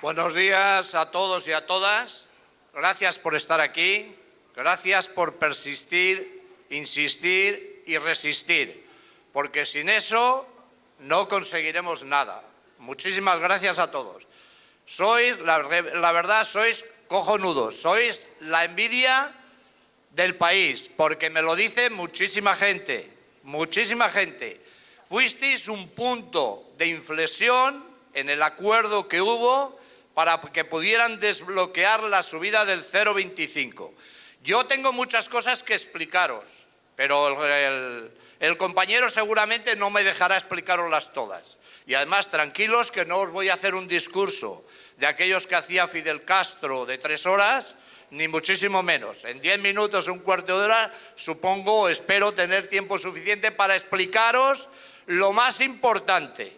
Buenos días a todos y a todas. Gracias por estar aquí. Gracias por persistir, insistir y resistir, porque sin eso no conseguiremos nada. Muchísimas gracias a todos. Sois, la verdad, sois cojonudos. Sois la envidia del país, porque me lo dice muchísima gente. Muchísima gente. Fuisteis un punto de inflexión en el acuerdo que hubo para que pudieran desbloquear la subida del 0,25. Yo tengo muchas cosas que explicaros, pero el compañero seguramente no me dejará explicaroslas todas. Y además, tranquilos, que no os voy a hacer un discurso de aquellos que hacía Fidel Castro de 3 horas, ni muchísimo menos. En 10 minutos, un cuarto de hora, supongo, espero tener tiempo suficiente para explicaros lo más importante.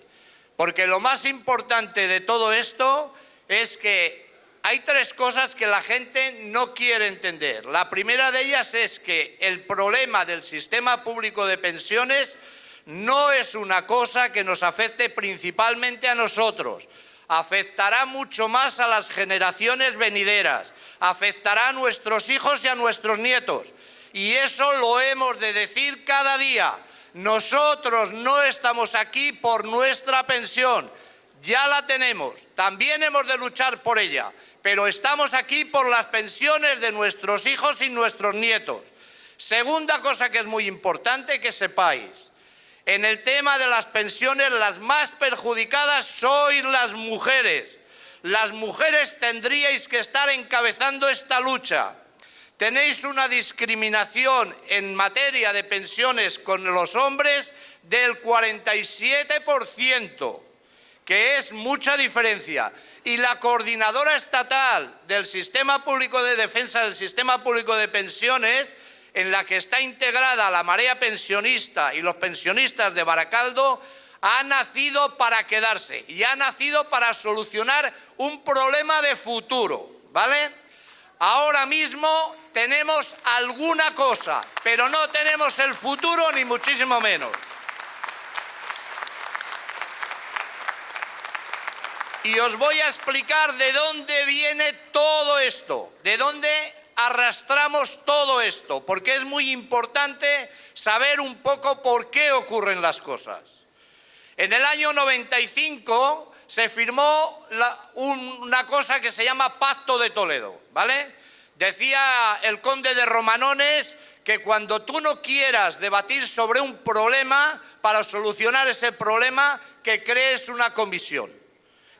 Porque lo más importante de todo esto es que hay 3 cosas que la gente no quiere entender. La primera de ellas es que el problema del sistema público de pensiones no es una cosa que nos afecte principalmente a nosotros. Afectará mucho más a las generaciones venideras, afectará a nuestros hijos y a nuestros nietos. Y eso lo hemos de decir cada día. Nosotros no estamos aquí por nuestra pensión. Ya la tenemos, también hemos de luchar por ella, pero estamos aquí por las pensiones de nuestros hijos y nuestros nietos. Segunda cosa que es muy importante que sepáis, en el tema de las pensiones las más perjudicadas sois las mujeres. Las mujeres tendríais que estar encabezando esta lucha. Tenéis una discriminación en materia de pensiones con los hombres del 47%. Que es mucha diferencia, y la coordinadora estatal del Sistema Público de Defensa del Sistema Público de Pensiones, en la que está integrada la marea pensionista y los pensionistas de Baracaldo, ha nacido para quedarse y ha nacido para solucionar un problema de futuro, ¿vale? Ahora mismo tenemos alguna cosa, pero no tenemos el futuro ni muchísimo menos. Y os voy a explicar de dónde viene todo esto, de dónde arrastramos todo esto, porque es muy importante saber un poco por qué ocurren las cosas. En el año 95 se firmó una cosa que se llama Pacto de Toledo, ¿vale? Decía el conde de Romanones que cuando tú no quieras debatir sobre un problema, para solucionar ese problema, que crees una comisión.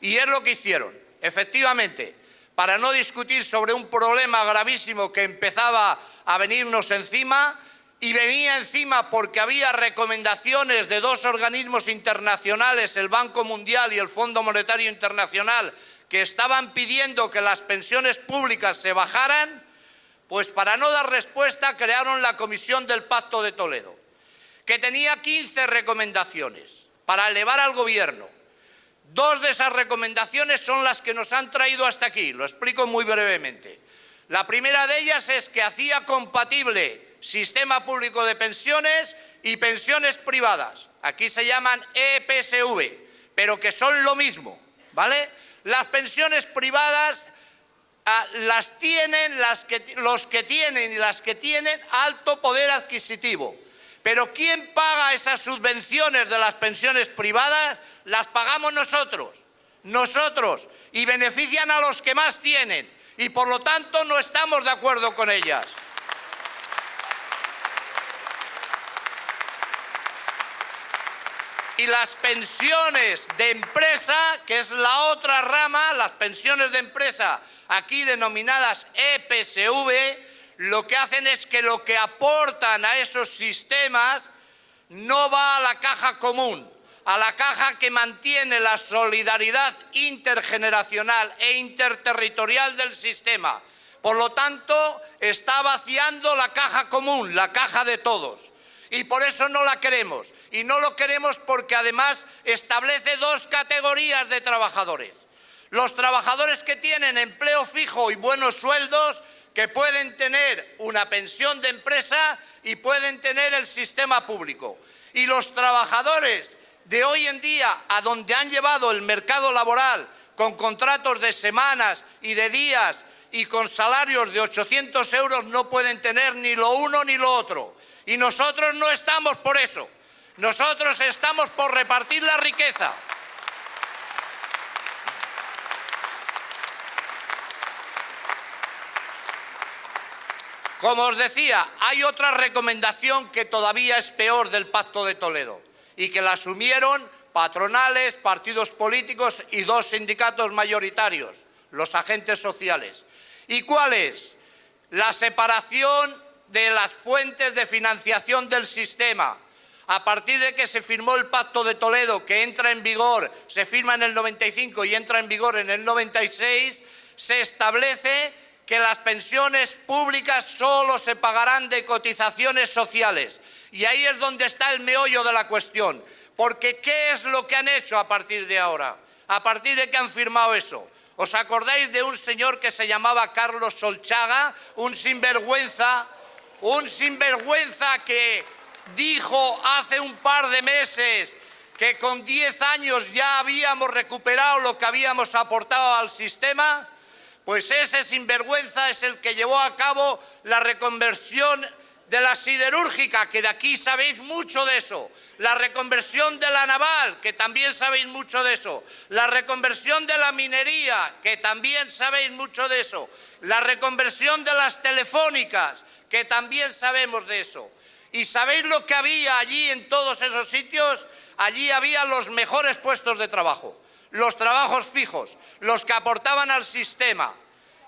Y es lo que hicieron, efectivamente, para no discutir sobre un problema gravísimo que empezaba a venirnos encima, y venía encima porque había recomendaciones de 2 organismos internacionales, el Banco Mundial y el Fondo Monetario Internacional, que estaban pidiendo que las pensiones públicas se bajaran, pues para no dar respuesta crearon la Comisión del Pacto de Toledo, que tenía 15 recomendaciones para elevar al Gobierno. 2 de esas recomendaciones son las que nos han traído hasta aquí, lo explico muy brevemente. La primera de ellas es que hacía compatible sistema público de pensiones y pensiones privadas. Aquí se llaman EPSV, pero que son lo mismo, ¿vale? Las pensiones privadas las tienen los que tienen y las que tienen alto poder adquisitivo. Pero ¿quién paga esas subvenciones de las pensiones privadas? Las pagamos nosotros, y benefician a los que más tienen, y por lo tanto no estamos de acuerdo con ellas. Y las pensiones de empresa, que es la otra rama, las pensiones de empresa, aquí denominadas EPSV, lo que hacen es que lo que aportan a esos sistemas no va a la caja común, a la caja que mantiene la solidaridad intergeneracional e interterritorial del sistema. Por lo tanto, está vaciando la caja común, la caja de todos. Y por eso no la queremos. Y no lo queremos porque además establece 2 categorías de trabajadores. Los trabajadores que tienen empleo fijo y buenos sueldos, que pueden tener una pensión de empresa y pueden tener el sistema público. Y los trabajadores de hoy en día, a donde han llevado el mercado laboral con contratos de semanas y de días y con salarios de 800 euros no pueden tener ni lo uno ni lo otro. Y nosotros no estamos por eso. Nosotros estamos por repartir la riqueza. Como os decía, hay otra recomendación que todavía es peor del Pacto de Toledo y que la asumieron patronales, partidos políticos y 2 sindicatos mayoritarios, los agentes sociales. ¿Y cuál es? La separación de las fuentes de financiación del sistema. A partir de que se firmó el Pacto de Toledo, que entra en vigor, se firma en el 95 y entra en vigor en el 96, se establece que las pensiones públicas solo se pagarán de cotizaciones sociales. Y ahí es donde está el meollo de la cuestión. Porque ¿qué es lo que han hecho a partir de ahora? A partir de que han firmado eso. ¿Os acordáis de un señor que se llamaba Carlos Solchaga? Un sinvergüenza que dijo hace un par de meses que con 10 años ya habíamos recuperado lo que habíamos aportado al sistema. Pues ese sinvergüenza es el que llevó a cabo la reconversión de la siderúrgica, que de aquí sabéis mucho de eso, la reconversión de la naval, que también sabéis mucho de eso, la reconversión de la minería, que también sabéis mucho de eso, la reconversión de las telefónicas, que también sabemos de eso. ¿Y sabéis lo que había allí en todos esos sitios? Allí había los mejores puestos de trabajo, los trabajos fijos, los que aportaban al sistema.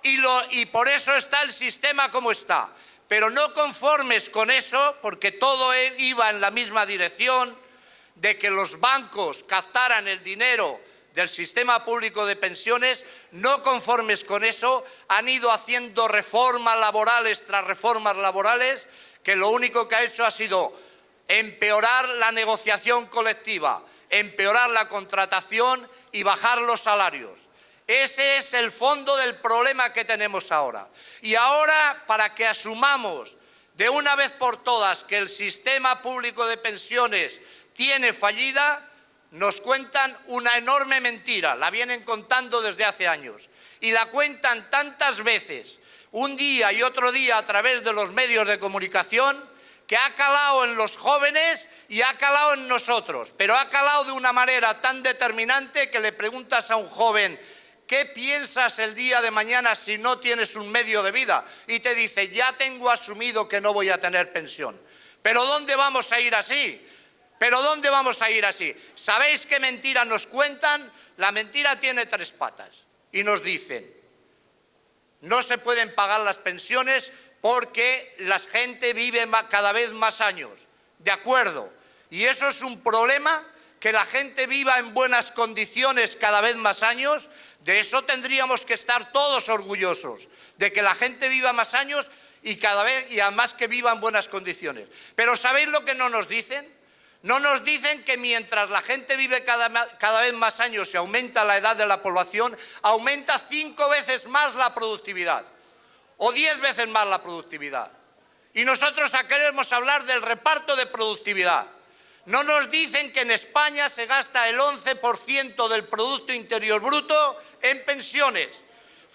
Y por eso está el sistema como está. Pero no conformes con eso, porque todo iba en la misma dirección, de que los bancos captaran el dinero del sistema público de pensiones, no conformes con eso, han ido haciendo reformas laborales tras reformas laborales, que lo único que ha hecho ha sido empeorar la negociación colectiva, empeorar la contratación y bajar los salarios. Ese es el fondo del problema que tenemos ahora. Y ahora, para que asumamos de una vez por todas que el sistema público de pensiones tiene fallida, nos cuentan una enorme mentira, la vienen contando desde hace años. Y la cuentan tantas veces, un día y otro día a través de los medios de comunicación, que ha calado en los jóvenes y ha calado en nosotros. Pero ha calado de una manera tan determinante que le preguntas a un joven: ¿qué piensas el día de mañana si no tienes un medio de vida? Y te dice: ya tengo asumido que no voy a tener pensión. ¿Pero dónde vamos a ir así? ¿Pero dónde vamos a ir así? ¿Sabéis qué mentira nos cuentan? La mentira tiene 3 patas. Y nos dicen: no se pueden pagar las pensiones porque la gente vive cada vez más años. De acuerdo. Y eso es un problema, que la gente viva en buenas condiciones cada vez más años. De eso tendríamos que estar todos orgullosos, de que la gente viva más años y además que viva en buenas condiciones. Pero ¿sabéis lo que no nos dicen? No nos dicen que mientras la gente vive cada vez más años y aumenta la edad de la población, aumenta 5 veces más la productividad o 10 veces más la productividad. Y nosotros queremos hablar del reparto de productividad. No nos dicen que en España se gasta el 11% del Producto Interior Bruto en pensiones.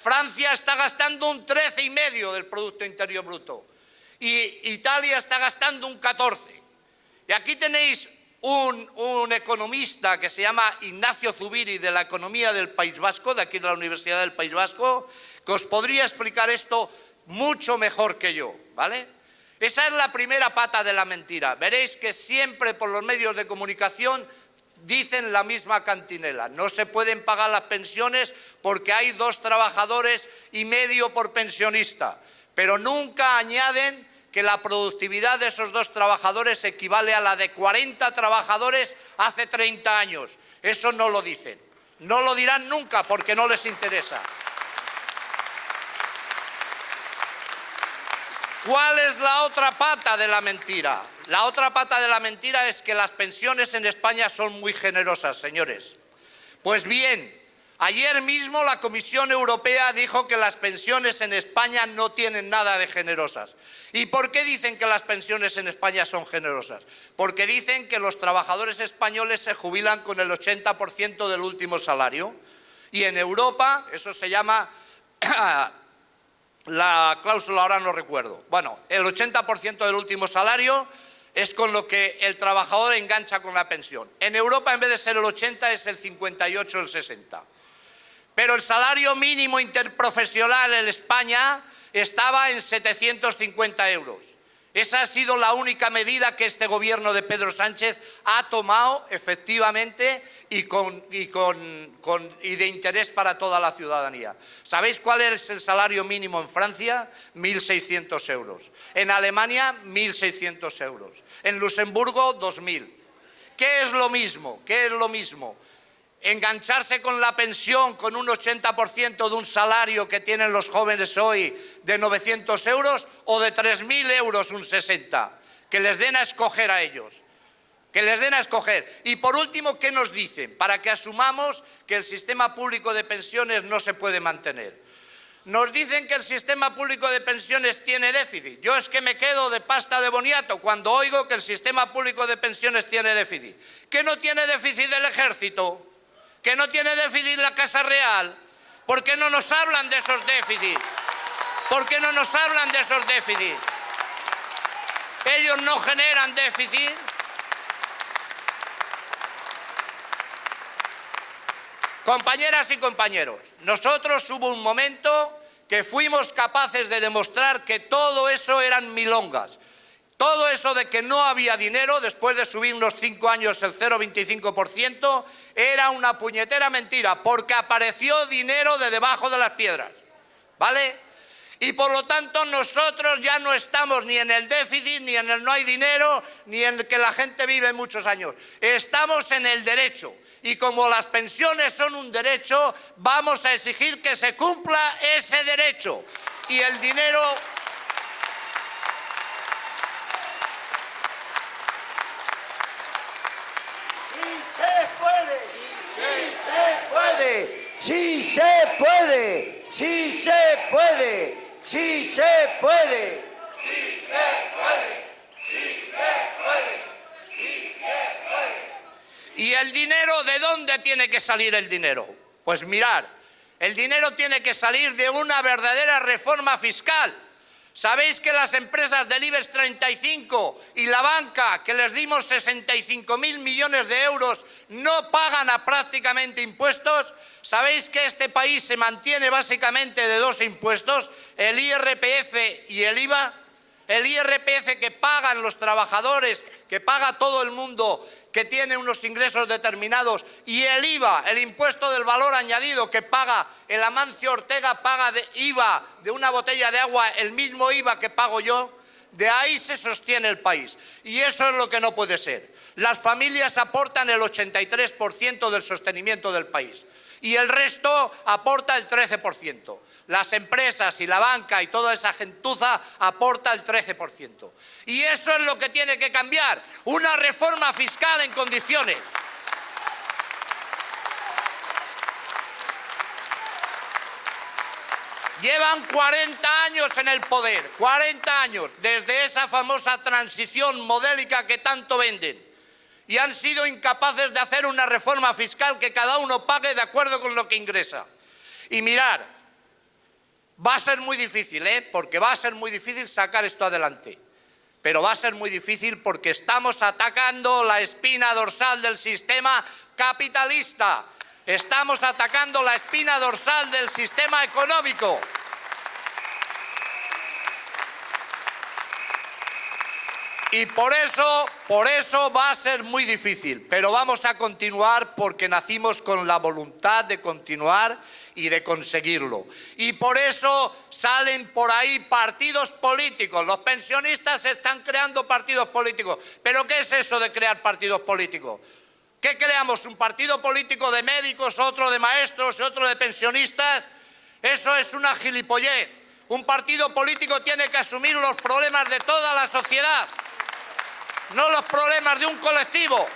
Francia está gastando un 13,5% del Producto Interior Bruto. Y Italia está gastando un 14%. Y aquí tenéis un economista que se llama Ignacio Zubiri, de la economía del País Vasco, de aquí de la Universidad del País Vasco, que os podría explicar esto mucho mejor que yo, ¿vale? Esa es la primera pata de la mentira. Veréis que siempre por los medios de comunicación dicen la misma cantinela. No se pueden pagar las pensiones porque hay 2,5 trabajadores por pensionista. Pero nunca añaden que la productividad de esos 2 trabajadores equivale a la de 40 trabajadores hace 30 años. Eso no lo dicen. No lo dirán nunca porque no les interesa. ¿Cuál es la otra pata de la mentira? La otra pata de la mentira es que las pensiones en España son muy generosas, señores. Pues bien, ayer mismo la Comisión Europea dijo que las pensiones en España no tienen nada de generosas. ¿Y por qué dicen que las pensiones en España son generosas? Porque dicen que los trabajadores españoles se jubilan con el 80% del último salario. Y en Europa, eso se llama la cláusula, ahora no recuerdo. Bueno, el 80% del último salario es con lo que el trabajador engancha con la pensión. En Europa, en vez de ser el 80, es el 58 o el 60. Pero el salario mínimo interprofesional en España estaba en 750 euros. Esa ha sido la única medida que este gobierno de Pedro Sánchez ha tomado efectivamente y de interés para toda la ciudadanía. ¿Sabéis cuál es el salario mínimo en Francia? 1.600 euros. En Alemania, 1.600 euros. En Luxemburgo, 2.000. ¿Qué es lo mismo? ¿Qué es lo mismo? Engancharse con la pensión con un 80% de un salario que tienen los jóvenes hoy de 900 euros o de 3.000 euros un 60%, que les den a escoger a ellos, que les den a escoger. Y por último, ¿qué nos dicen? Para que asumamos que el sistema público de pensiones no se puede mantener. Nos dicen que el sistema público de pensiones tiene déficit. Yo es que me quedo de pasta de boniato cuando oigo que el sistema público de pensiones tiene déficit. ¿Que no tiene déficit el ejército? ¿Que no tiene déficit la Casa Real? ¿Por qué no nos hablan de esos déficits? ¿Por qué no nos hablan de esos déficits? ¿Ellos no generan déficit? Compañeras y compañeros, nosotros hubo un momento que fuimos capaces de demostrar que todo eso eran milongas. Todo eso de que no había dinero, después de subir unos 5 años el 0,25%, era una puñetera mentira, porque apareció dinero de debajo de las piedras, ¿vale? Y por lo tanto nosotros ya no estamos ni en el déficit, ni en el no hay dinero, ni en el que la gente vive muchos años. Estamos en el derecho. Y como las pensiones son un derecho, vamos a exigir que se cumpla ese derecho. Y el dinero... ¡Sí se puede! ¡Sí se puede! ¡Sí se puede! ¡Sí se puede! ¡Sí se puede! ¡Sí se puede! ¿Y el dinero de dónde tiene que salir el dinero? Pues mirar, el dinero tiene que salir de una verdadera reforma fiscal. ¿Sabéis que las empresas del IBEX 35 y la banca, que les dimos 65.000 millones de euros, no pagan prácticamente impuestos? ¿Sabéis que este país se mantiene básicamente de dos impuestos, el IRPF y el IVA? El IRPF que pagan los trabajadores, que paga todo el mundo que tiene unos ingresos determinados, y el IVA, el impuesto del valor añadido que paga el Amancio Ortega, paga de IVA de una botella de agua el mismo IVA que pago yo. De ahí se sostiene el país. Y eso es lo que no puede ser. Las familias aportan el 83% del sostenimiento del país. Y el resto aporta el 13%. Las empresas y la banca y toda esa gentuza aporta el 13%. Y eso es lo que tiene que cambiar. Una reforma fiscal en condiciones. Llevan 40 años en el poder, 40 años, desde esa famosa transición modélica que tanto venden. Y han sido incapaces de hacer una reforma fiscal que cada uno pague de acuerdo con lo que ingresa. Y mirar, va a ser muy difícil, porque va a ser muy difícil sacar esto adelante. Pero va a ser muy difícil porque estamos atacando la espina dorsal del sistema capitalista. Estamos atacando la espina dorsal del sistema económico. Y por eso va a ser muy difícil, pero vamos a continuar porque nacimos con la voluntad de continuar y de conseguirlo. Y por eso salen por ahí partidos políticos. Los pensionistas están creando partidos políticos. ¿Pero qué es eso de crear partidos políticos? ¿Qué creamos? ¿Un partido político de médicos, otro de maestros y otro de pensionistas? Eso es una gilipollez. Un partido político tiene que asumir los problemas de toda la sociedad, no los problemas de un colectivo.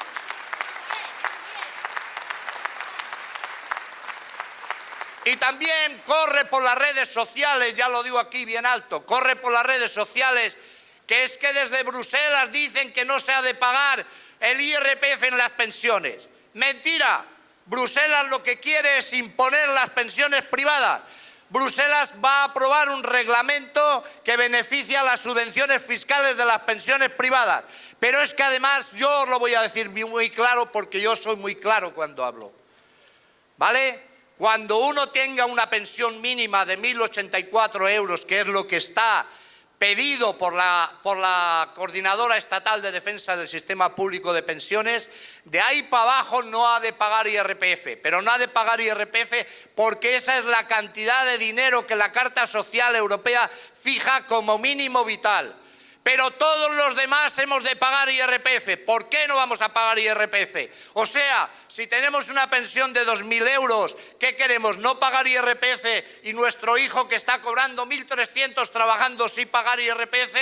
Y también corre por las redes sociales, ya lo digo aquí bien alto, corre por las redes sociales, que es que desde Bruselas dicen que no se ha de pagar el IRPF en las pensiones. Mentira, Bruselas lo que quiere es imponer las pensiones privadas. Bruselas va a aprobar un reglamento que beneficia las subvenciones fiscales de las pensiones privadas. Pero es que además, yo os lo voy a decir muy claro porque yo soy muy claro cuando hablo, ¿vale? Cuando uno tenga una pensión mínima de 1.084 euros, que es lo que está pedido por la Coordinadora Estatal de Defensa del Sistema Público de Pensiones, de ahí para abajo no ha de pagar IRPF, pero no ha de pagar IRPF porque esa es la cantidad de dinero que la Carta Social Europea fija como mínimo vital. Pero todos los demás hemos de pagar IRPF. ¿Por qué no vamos a pagar IRPF? O sea, si tenemos una pensión de 2.000 euros, ¿qué queremos? ¿No pagar IRPF y nuestro hijo que está cobrando 1.300 trabajando sí pagar IRPF?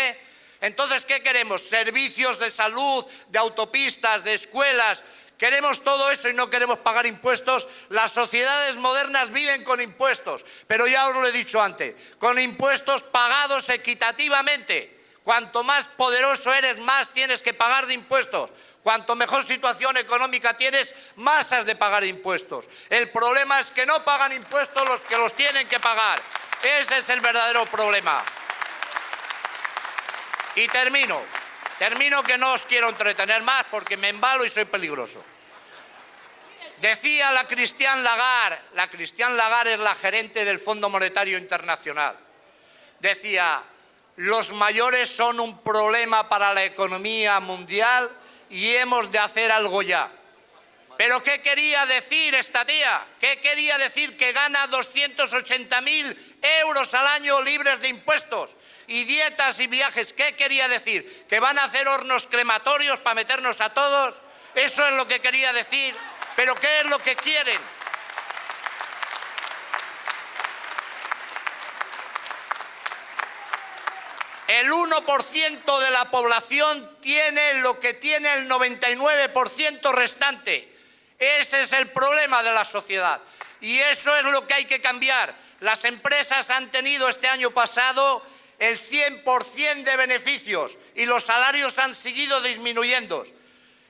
Entonces, ¿qué queremos? Servicios de salud, de autopistas, de escuelas. Queremos todo eso y no queremos pagar impuestos. Las sociedades modernas viven con impuestos, pero ya os lo he dicho antes, con impuestos pagados equitativamente. Cuanto más poderoso eres, más tienes que pagar de impuestos. Cuanto mejor situación económica tienes, más has de pagar impuestos. El problema es que no pagan impuestos los que los tienen que pagar. Ese es el verdadero problema. Y termino que no os quiero entretener más porque me embalo y soy peligroso. Decía la Christine Lagarde es la gerente del Fondo Monetario Internacional. Decía: los mayores son un problema para la economía mundial y hemos de hacer algo ya. ¿Pero qué quería decir esta tía? ¿Qué quería decir? Que gana 280.000 euros al año libres de impuestos y dietas y viajes. ¿Qué quería decir? ¿Que van a hacer hornos crematorios para meternos a todos? Eso es lo que quería decir. ¿Pero qué es lo que quieren? El 1% de la población tiene lo que tiene el 99% restante. Ese es el problema de la sociedad. Y eso es lo que hay que cambiar. Las empresas han tenido este año pasado el 100% de beneficios y los salarios han seguido disminuyendo.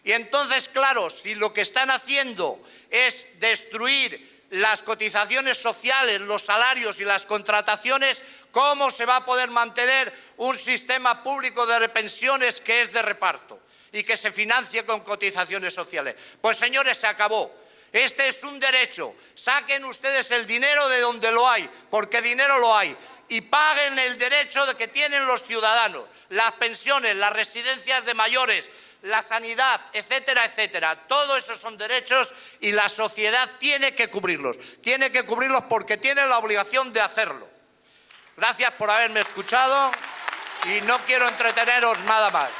Y entonces, claro, si lo que están haciendo es destruir las cotizaciones sociales, los salarios y las contrataciones, ¿cómo se va a poder mantener un sistema público de pensiones que es de reparto y que se financie con cotizaciones sociales? Pues señores, se acabó. Este es un derecho. Saquen ustedes el dinero de donde lo hay, porque dinero lo hay, y paguen el derecho de que tienen los ciudadanos, las pensiones, las residencias de mayores, la sanidad, etcétera, etcétera. Todo eso son derechos y la sociedad tiene que cubrirlos. Tiene que cubrirlos porque tiene la obligación de hacerlo. Gracias por haberme escuchado y no quiero entreteneros nada más.